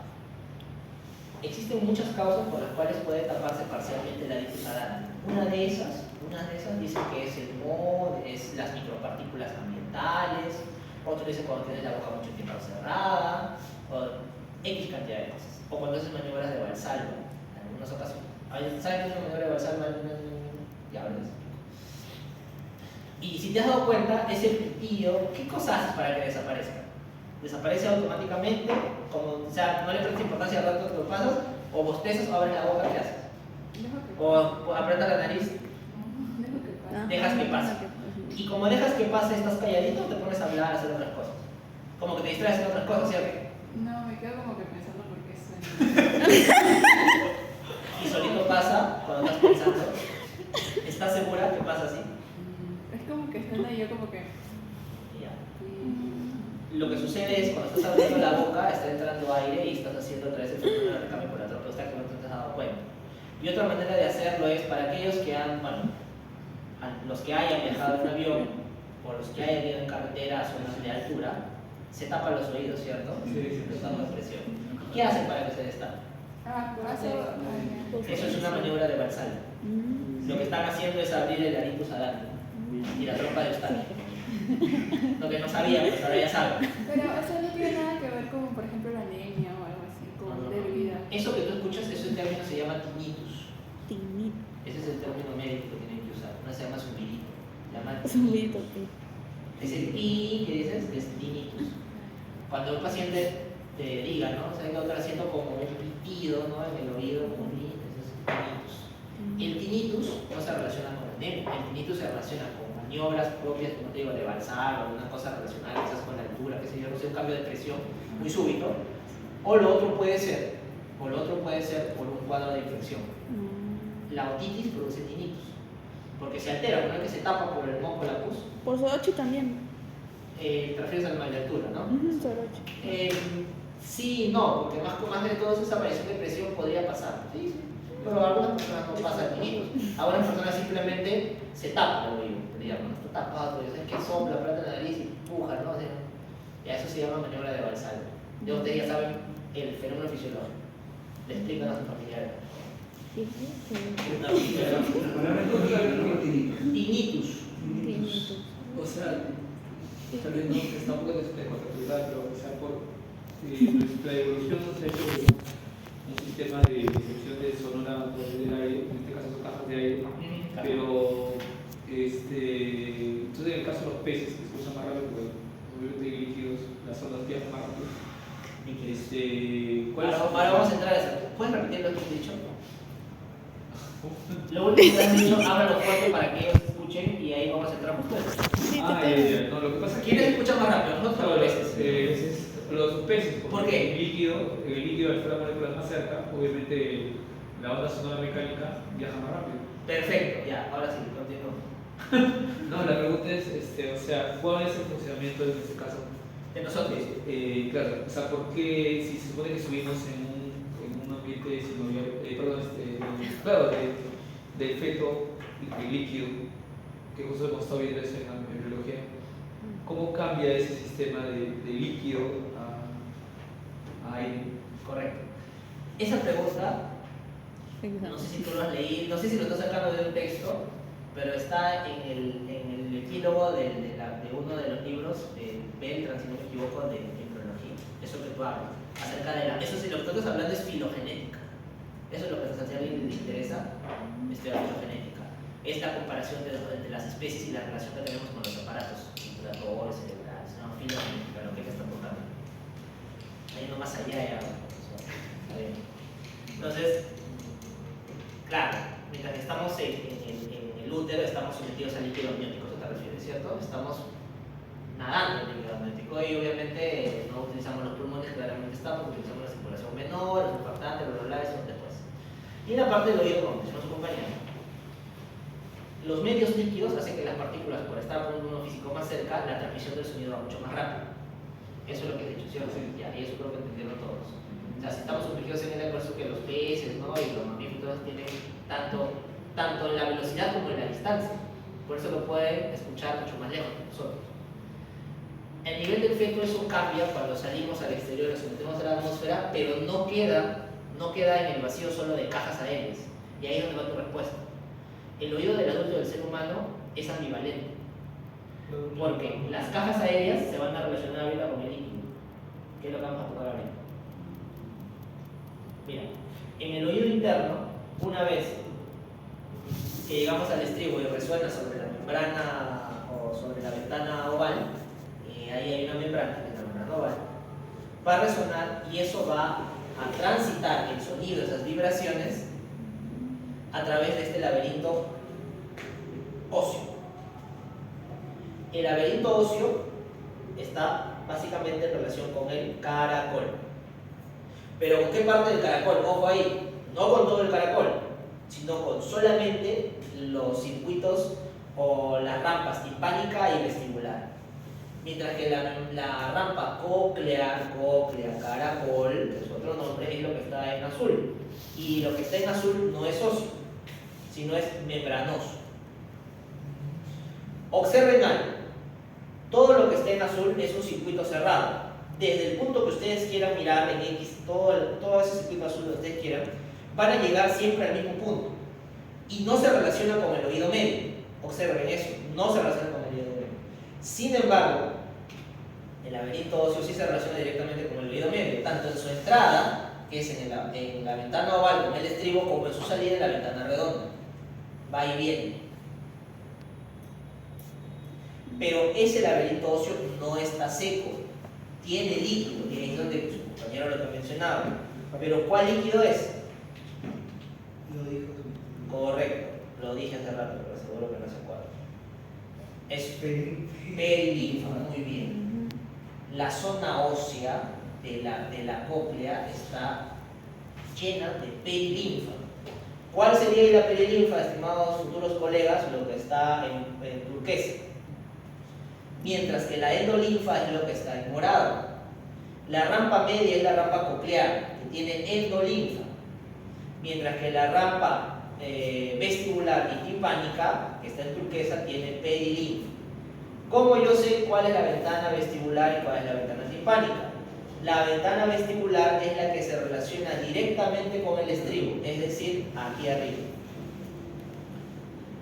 Speaker 1: existen muchas causas por las cuales puede taparse parcialmente la difusa arácnida. Una de esas dice que es el moho, es las micropartículas ambientales, otro dice cuando tienes la boca mucho tiempo cerrada, o X cantidad de cosas. O cuando haces maniobras de Valsalva, en algunas ocasiones. ¿Saben qué es una maniobra de Valsalva? Ya hablas. Y si te has dado cuenta, ese pitido, ¿qué cosa haces para que desaparezca? Desaparece automáticamente, como, o sea, no le prestas importancia al rato que lo pasas, o bostezas o abres la boca, ¿qué haces? O aprietas la nariz, dejas que pase. Y como dejas que pase, estás calladito, te pones a hablar, a hacer otras cosas. Como que te distraes en otras cosas, ¿cierto?
Speaker 5: No, me quedo como que pensando por qué suena.
Speaker 1: Y solito pasa cuando estás pensando. ¿Estás segura que pasa así?
Speaker 5: Es como que suena y yo como que...
Speaker 1: Ya.
Speaker 5: Sí.
Speaker 1: Lo que sucede es cuando estás abriendo la boca, está entrando aire y estás haciendo otra vez el fenómeno de recambio por la trompa, que no te has dado cuenta. Y otra manera de hacerlo es para aquellos que los que hayan viajado en avión o los que hayan ido en carretera a zonas de altura, se tapan los oídos, ¿cierto?
Speaker 4: Sí.
Speaker 1: Los tapan de presión. ¿Qué hacen para que se destapen? Eso es una maniobra de Valsalva. Lo que están haciendo es abrir el laringus adano y la trompa de Eustaquio. Lo que no sabían, pues ahora ya saben.
Speaker 5: Pero eso no tiene nada que ver con, por ejemplo, la anemia o algo así, con debilidad.
Speaker 1: Eso que tú escuchas, ese término se llama tinnitus.
Speaker 2: Tinnitus.
Speaker 1: Ese es el término médico que tienen que usar. No se llama zumbido. Se llama
Speaker 2: Zumbido,
Speaker 1: tinnitus.
Speaker 2: sí.
Speaker 1: Es el ti que dices, es tinnitus. Cuando un paciente te diga, ¿no? O sea, que otra haciendo como un pitido, ¿no? En el oído, como un ese es tinnitus. Y el tinnitus no se relaciona con la anemia. El tinnitus se relaciona con maniobras propias, como te digo, de Valsalva o una cosa relacionada quizás con la altura, que sé yo, no sé, un cambio de presión muy súbito. O lo otro puede ser por un cuadro de infección. La otitis produce tinnitus, porque se altera, ¿no? Que se tapa por el moco la pus.
Speaker 2: Por Sodochi también.
Speaker 1: Te refieres al mal de altura, ¿no?
Speaker 2: Sodochi.
Speaker 1: Sí y no, porque más de todo esa aparición de presión podría pasar. Sí. Pero a algunas personas no pasa el tinnitus. A algunas personas simplemente se tapa el oído, le llaman, está tapado, es que sopla, aprieta la nariz y empuja, ¿no? O sea, y a eso se llama maniobra de Valsalva. Ya ustedes ya saben el fenómeno fisiológico. Le explican a sus familiares.
Speaker 3: La palabra tinnitus.
Speaker 1: Tinnitus.
Speaker 2: Tinnitus.
Speaker 4: O sea, tal vez no está un poco espectacular, pero o sea, por la evolución nos ha hecho un sistema de recepción de sonora por el aire, en este caso son cajas de aire, pero entonces en el caso de los peces que se usan más rápido, porque obviamente hay líquidos, las ondas viajan más rápido.
Speaker 1: Ahora vamos a entrar a eso. ¿Puedes repetir lo que te he dicho? Lo último que has dicho, ábralo fuerte para que ellos escuchen y ahí vamos a entrar justo.
Speaker 4: No, lo que pasa es que
Speaker 1: ¿Quiénes escuchan más rápido? Nosotros o los peces.
Speaker 4: los peces, porque
Speaker 1: ¿Por qué?
Speaker 4: el líquido al estar las moléculas más cerca, obviamente la onda sonora mecánica viaja más rápido.
Speaker 1: Perfecto, ya, ahora sí, continúo.
Speaker 4: No, la pregunta es, o sea, ¿cuál es el funcionamiento en este caso?
Speaker 1: De nosotros.
Speaker 4: Claro, o sea, ¿por qué si se supone que subimos en un ambiente sinovial, claro, del feto líquido, que justo hemos estado viendo eso en la biología, ¿cómo cambia ese sistema de líquido a aire?
Speaker 1: Correcto. Esa pregunta, no sé si tú lo has leído, no sé si lo estás sacando de un texto, pero está en el epílogo de uno de los libros de Beltran, si no me equivoco, de embriología. Eso que tú hablas, acerca de eso sí, lo que tú estás hablando es filogenética. Eso es lo que si a alguien le interesa, estudiar filogenética. Es la comparación entre las especies y la relación que tenemos con los aparatos circulatorios, cerebrales, ¿no? Filogenética, lo que está tocando. Ahí no más allá ya. Entonces, claro, mientras que estamos en el útero, estamos sometidos al líquido amniótico, ¿eso te refieres, cierto? Estamos nadando en el líquido amniótico y obviamente no utilizamos los pulmones, claramente estamos, utilizamos la circulación menor, los surfactantes, los orales, después. Y en la parte del oído, como mencionó su compañero, los medios líquidos hacen que las partículas, por estar con uno físico más cerca, la transmisión del sonido va mucho más rápido. Eso es lo que he dicho, ¿cierto? Sí. Ya, y eso creo que entendieron todos. O sea, si estamos sumergidos en el por eso que los peces, ¿no? Y los mamíferos tienen tanto en la velocidad como en la distancia. Por eso lo pueden escuchar mucho más lejos que nosotros. El nivel del feto eso cambia cuando salimos al exterior, nos metemos a la atmósfera, pero no queda en el vacío solo de cajas aéreas. Y ahí es donde va tu respuesta. El oído del adulto del ser humano es ambivalente. Porque las cajas aéreas se van a relacionar ahorita con el líquido, que es lo que vamos a tocar ahorita. Mira, en el oído interno, una vez que llegamos al estribo y resuena sobre la membrana o sobre la ventana oval, ahí hay una membrana, que es la membrana oval, va a resonar y eso va a transitar el sonido, esas vibraciones, a través de este laberinto óseo. El laberinto óseo está básicamente en relación con el caracol. ¿Pero con qué parte del caracol? Ojo ahí, no con todo el caracol, sino con solamente los circuitos o las rampas timpánica y vestibular. Mientras que la rampa cóclea, caracol, que es otro nombre, es lo que está en azul. Y lo que está en azul no es óseo, sino es membranoso. Observen algo. Todo lo que está en azul es un circuito cerrado. Desde el punto que ustedes quieran mirar en X, todo ese circuito azul que ustedes quieran, van a llegar siempre al mismo punto. Y no se relaciona con el oído medio. Observen eso, no se relaciona con el oído medio. Sin embargo, el laberinto óseo sí se relaciona directamente con el oído medio, tanto en su entrada, que es en la ventana oval con el estribo, como en su salida en la ventana redonda. Va y viene. Pero ese laberinto óseo no está seco, tiene líquido, y ahí es donde su compañero lo que mencionaba. Pero ¿cuál líquido es?
Speaker 3: Lo dijo.
Speaker 1: Correcto, lo dije hace rato, pero seguro que no se acuerda. Es
Speaker 3: Peri-
Speaker 1: perilinfa, muy bien. La zona ósea de la cóclea está llena de perilinfa. ¿Cuál sería la perilinfa, estimados futuros colegas? Lo que está en turquesa. Mientras que la endolinfa es lo que está en morado. La rampa media es la rampa coclear, que tiene endolinfa. Mientras que la rampa vestibular y timpánica, que está en turquesa, tiene perilinfa. ¿Cómo yo sé cuál es la ventana vestibular y cuál es la ventana timpánica? La ventana vestibular es la que se relaciona directamente con el estribo, es decir, aquí arriba.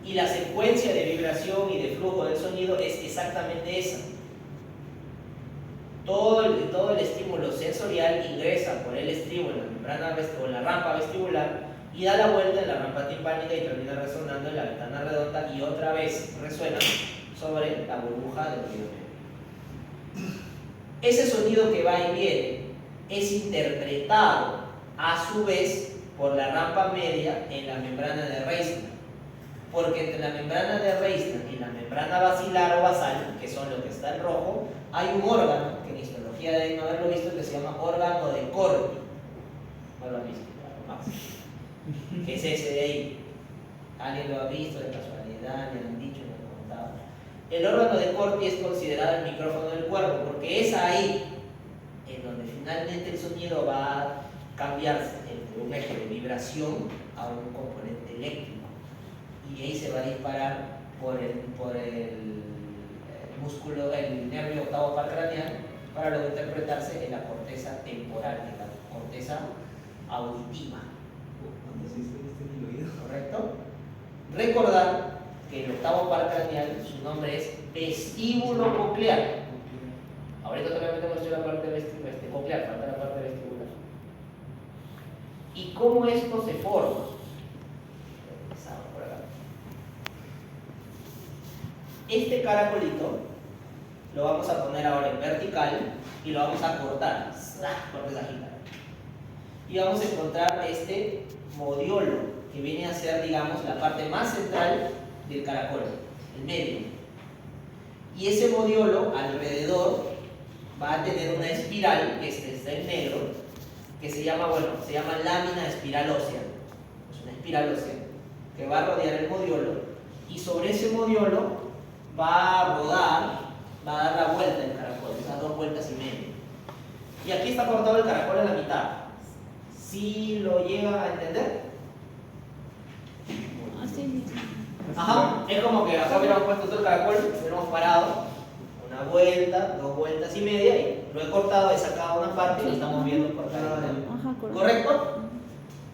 Speaker 1: Y la secuencia de vibración y de flujo del sonido es exactamente esa. Todo el estímulo sensorial ingresa por el estribo en la membrana o en la rampa vestibular y da la vuelta en la rampa timpánica y termina resonando en la ventana redonda y otra vez resuena sobre la burbuja del oído medio. Ese sonido que va y viene es interpretado a su vez por la rampa media en la membrana de Reisner, porque entre la membrana de Reisner y la membrana basilar o basal, que son lo que está en rojo, hay un órgano que en histología deben haberlo visto, que se llama órgano de Corti. No lo han visto, claro, Max. ¿Qué es ese de ahí? ¿Alguien lo ha visto de casualidad? ¿Le han dicho? ¿Le han contado? El órgano de Corti es considerado el micrófono del cuerpo, porque es ahí en donde finalmente el sonido va a cambiarse entre un eje de vibración a un componente eléctrico. Y ahí se va a disparar por el músculo, el nervio octavo par craneal, para luego interpretarse en la corteza temporal, en la corteza auditiva. ¿Correcto? Recordar que el octavo par craneal, su nombre es vestíbulo coclear. Ahorita solamente hemos hecho la parte coclear, falta la parte vestibular. ¿Y cómo esto se forma? Empezamos por acá. Este caracolito lo vamos a poner ahora en vertical y lo vamos a cortar. Corte sagital. Y vamos a encontrar este modiolo, que viene a ser, digamos, la parte más central del caracol, el medio. Y ese modiolo alrededor va a tener una espiral, que está en negro, que se llama lámina espiral ósea. Es una espiral ósea que va a rodear el modiolo, y sobre ese modiolo va a rodar, va a dar la vuelta el caracol, esas 2 vueltas y media. Y aquí está cortado el caracol a la mitad. ¿Sí lo llega a entender?
Speaker 2: Así.
Speaker 1: Ajá, es como que acá hubiéramos puesto todo el caracol, hubiéramos parado, una vuelta, 2 vueltas y media, y lo he cortado, he sacado una parte y lo estamos viendo cortado.
Speaker 2: Ajá, correcto.
Speaker 1: ¿Correcto?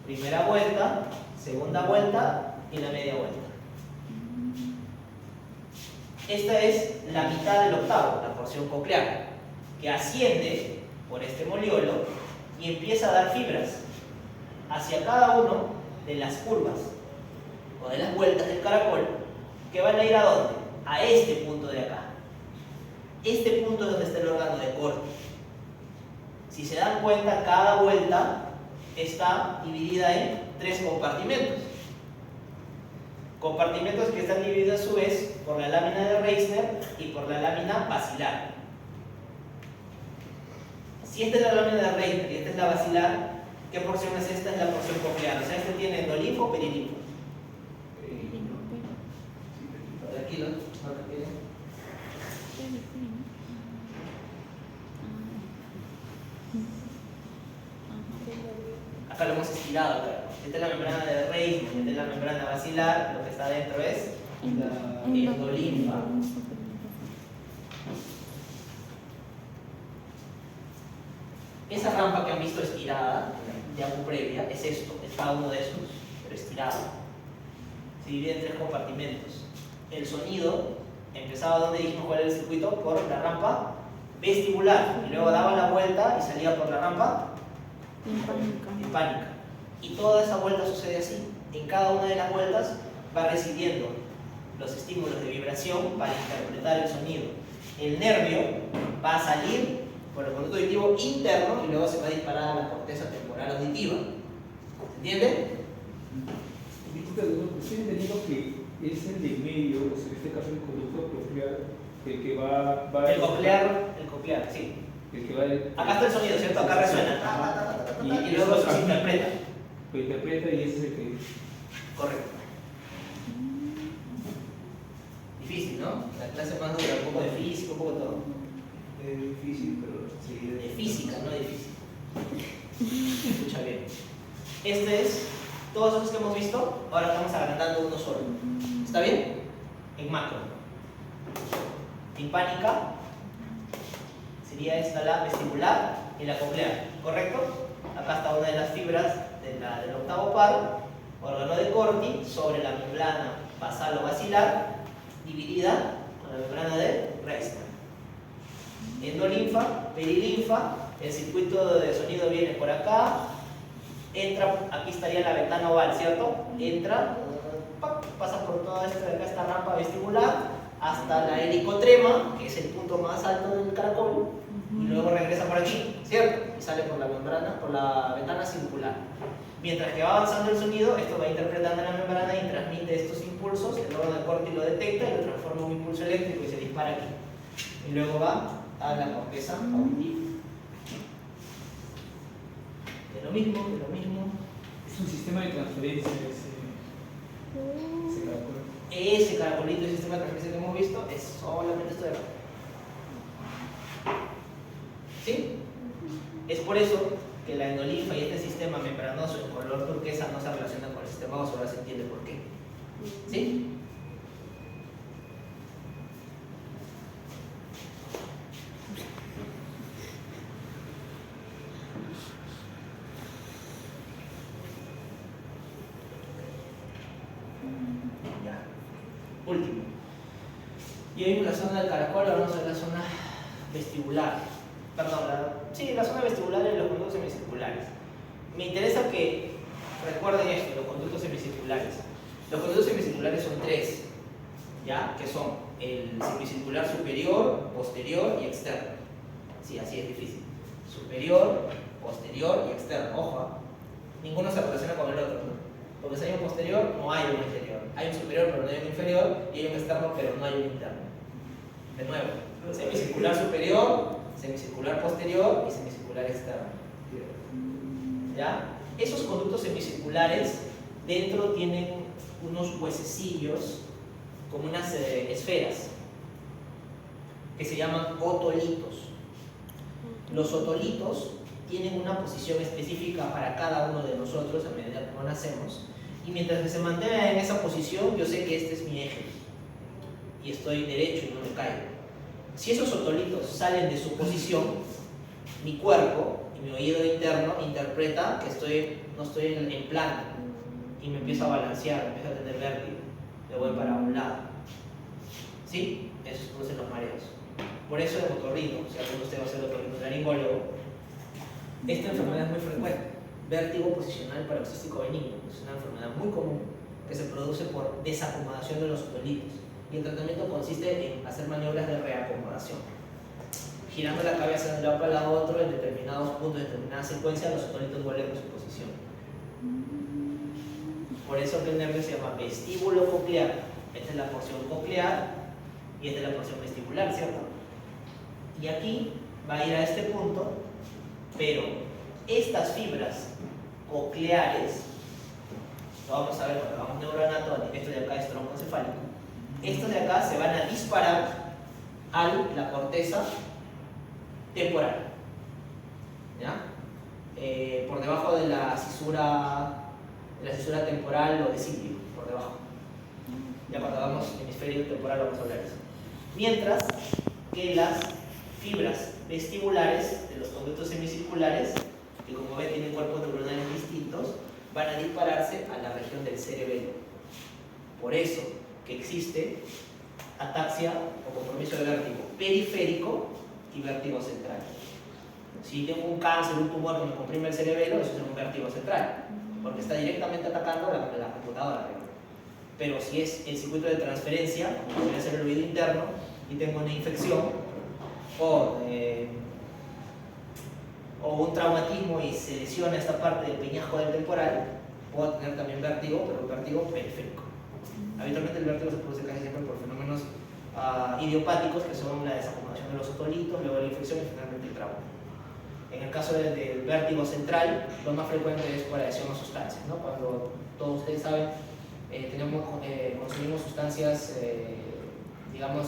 Speaker 1: Primera vuelta, segunda vuelta y la media vuelta. Esta es la mitad del octavo, la porción coclear, que asciende por este modiolo y empieza a dar fibras hacia cada uno de las curvas o de las vueltas del caracol, que van a ir a dónde? A este punto de acá. Este punto es donde está el órgano de Corti. Si se dan cuenta, cada vuelta está dividida en 3 compartimentos. Compartimentos que están divididos a su vez por la lámina de Reisner y por la lámina basilar. Si esta es la lámina de Reisner y esta es la basilar, ¿qué porción es esta? Es la porción coclear. O sea, este tiene endolinfo o perilinfo. Tranquilo, no te hemos estirado. Claro. Esta es la membrana de Reisman, esta es la membrana basilar, lo que está dentro es la endolinfa. Esa rampa que han visto estirada, de agu previa, es esto, es cada uno de estos, pero estirado. Se divide en 3 compartimentos. El sonido empezaba donde dijimos cuál era el circuito, por la rampa vestibular, y luego daba la vuelta y salía por la rampa timpánica. Y toda esa vuelta sucede así. En cada una de las vueltas va recibiendo los estímulos de vibración para interpretar el sonido. El nervio va a salir por el conducto auditivo interno y luego se va a disparar a la corteza temporal auditiva. ¿Se entiende?
Speaker 4: Estoy entendiendo que es el de medio, o sea, en este caso el conducto coclear, el que va
Speaker 1: El coclear, sí.
Speaker 4: el que va
Speaker 1: Acá está el sonido, ¿cierto? Acá resuena. Y luego eso se interpreta.
Speaker 4: Lo interpreta y ese es el que...
Speaker 1: Correcto. Difícil, ¿no? La clase más dura, un poco de física, un poco de todo.
Speaker 3: Es difícil, pero sí.
Speaker 1: De física, no de física. Escucha bien. Este es todos esos que hemos visto, ahora estamos agrandando uno solo. ¿Está bien? En macro. Timpánica sería esta la vestibular y la coclear, ¿correcto? Acá está una de las fibras del octavo par, órgano de Corti, sobre la membrana basal o basilar, dividida con la membrana de Reisman. Endolinfa, perilinfa, el circuito de sonido viene por acá, entra, aquí estaría la ventana oval, ¿cierto? Entra, pasa por toda esta rampa vestibular hasta la helicotrema, que es el punto más alto del caracol, y luego regresa por aquí, ¿cierto? Y sale por la membrana, por la ventana circular. Mientras que va avanzando el sonido, esto va interpretando en la membrana y transmite estos impulsos, el órgano de Corti lo detecta y lo transforma en un impulso eléctrico y se dispara aquí. Y luego va a la corteza auditiva. De lo mismo.
Speaker 4: Es un sistema de transferencia ese caracol.
Speaker 1: Ese caracolito, el sistema de transferencia que hemos visto, es solamente esto de acá. ¿Sí? Es por eso que la endolinfa y este sistema membranoso en color turquesa no se relacionan con el sistema óseo. Ahora se entiende por qué. ¿Sí? Ya. Último. Y ahí la zona del caracol, ahora vamos a ver la zona vestibular. Perdón, la zona vestibular y los conductos semicirculares. Me interesa que recuerden esto, los conductos semicirculares. Los conductos semicirculares son 3, ¿ya? Que son el semicircular superior, posterior y externo. Sí, así es difícil. Superior, posterior y externo. Ojo, ninguno se relaciona con el otro, ¿no? Porque si hay un posterior, no hay un interior. Hay un superior, pero no hay un inferior. Y hay un externo, pero no hay un interno. De nuevo, semicircular superior, semicircular posterior y semicircular externo. ¿Ya? Esos conductos semicirculares dentro tienen unos huesecillos como unas esferas que se llaman otolitos. Los otolitos tienen una posición específica para cada uno de nosotros a medida que nacemos, y mientras que se mantenga en esa posición, yo sé que este es mi eje y estoy derecho y no me caigo. Si esos otolitos salen de su posición, mi cuerpo y mi oído interno interpreta que no estoy en plano y me empiezo a balancear, empiezo a tener vértigo, me voy para un lado. ¿Sí? Eso se producen los mareos. Por eso el otorrino, si alguno de ustedes va a ser otorrinolaringólogo, esta enfermedad es muy frecuente. Vértigo posicional paroxístico benigno es una enfermedad muy común que se produce por desacomodación de los otolitos. Y el tratamiento consiste en hacer maniobras de reacomodación, girando la cabeza de un lado para el otro en determinados puntos, en determinadas secuencias, los otolitos vuelven a su posición. Por eso que el nervio se llama vestíbulo coclear. Esta es la porción coclear y esta es la porción vestibular, ¿cierto? Y aquí va a ir a este punto, pero estas fibras cocleares, lo vamos a ver cuando hagamos neuroanatómico, esto de acá es tronco encefálico, estos de acá se van a disparar a la corteza temporal. ¿Ya? por debajo de la cisura temporal o de cíclico, por debajo. Ya cuando hagamos hemisferio temporal vamos a hablar de eso. Mientras que las fibras vestibulares de los conductos semicirculares, que como ven tienen cuerpos neuronales distintos, van a dispararse a la región del cerebelo. Por eso que existe ataxia o compromiso de vértigo periférico y vértigo central. Si tengo un cáncer, un tumor que me comprime el cerebelo, eso es un vértigo central, porque está directamente atacando la computadora. Pero si es el circuito de transferencia, como podría ser el oído interno, y tengo una infección o un traumatismo y se lesiona esta parte del peñasco del temporal, puedo tener también vértigo, pero un vértigo periférico. Habitualmente el vértigo se produce casi siempre por fenómenos idiopáticos, que son la desacomodación de los otolitos, luego la infección y finalmente el trauma. En el caso del vértigo central, lo más frecuente es por adhesión a sustancias, ¿no? Cuando todos ustedes saben, consumimos sustancias, digamos,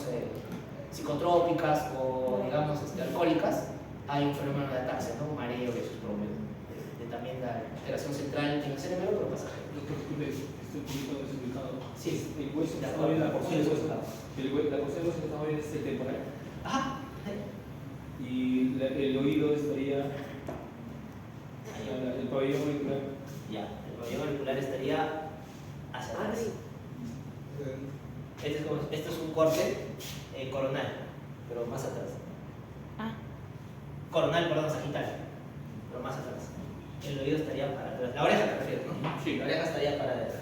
Speaker 1: psicotrópicas o, digamos, alcohólicas, hay un fenómeno de ataxia, ¿no? Mareo y eso es propio de también la alteración central en el cerebro, pero pasajero.
Speaker 4: Estoy un poquito desubicado.
Speaker 1: Sí,
Speaker 4: El hueso
Speaker 1: de
Speaker 4: está
Speaker 1: acuerdo,
Speaker 4: bien,
Speaker 1: la porción
Speaker 4: la
Speaker 1: desubicada.
Speaker 4: porción del hueso que está bien es el temporal.
Speaker 1: Ajá.
Speaker 4: Y el oído estaría. El pabellón auricular.
Speaker 1: Ya, el pabellón auricular estaría hacia atrás. Este es un corte coronal, pero más atrás.
Speaker 2: Ah,
Speaker 1: Coronal, perdón, sagital, pero más atrás. El oído estaría para atrás. La oreja te refieres, ¿no?
Speaker 4: Sí.
Speaker 1: La oreja estaría para atrás.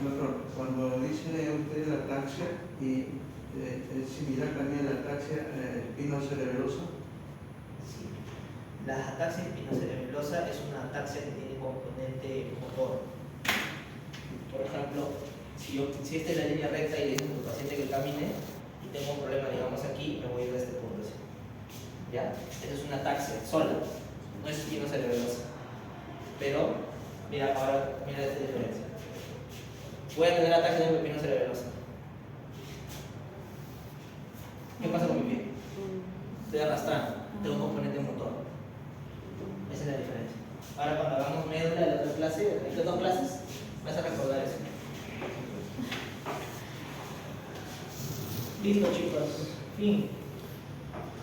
Speaker 3: Doctor, cuando dice usted la ataxia, ¿es similar también a la ataxia espinocerebelosa?
Speaker 1: Sí. La ataxia espinocerebelosa es una ataxia que tiene componente motor. Por ejemplo, si esta es la línea recta y le digo al paciente que camine y tengo un problema, digamos aquí, me voy a ir a este punto. ¿Sí? ¿Ya? Esa es una ataxia sola, no es espinocerebelosa. Pero, mira, ahora, mira esta diferencia. Voy a tener ataxia de espinocerebelosa. ¿Qué pasa con mi pie? Estoy arrastrando, tengo un componente motor. Esa es la diferencia. Ahora cuando hagamos médula de la otra clase, de las dos clases, vas a recordar eso. Listo, chicos. Fin.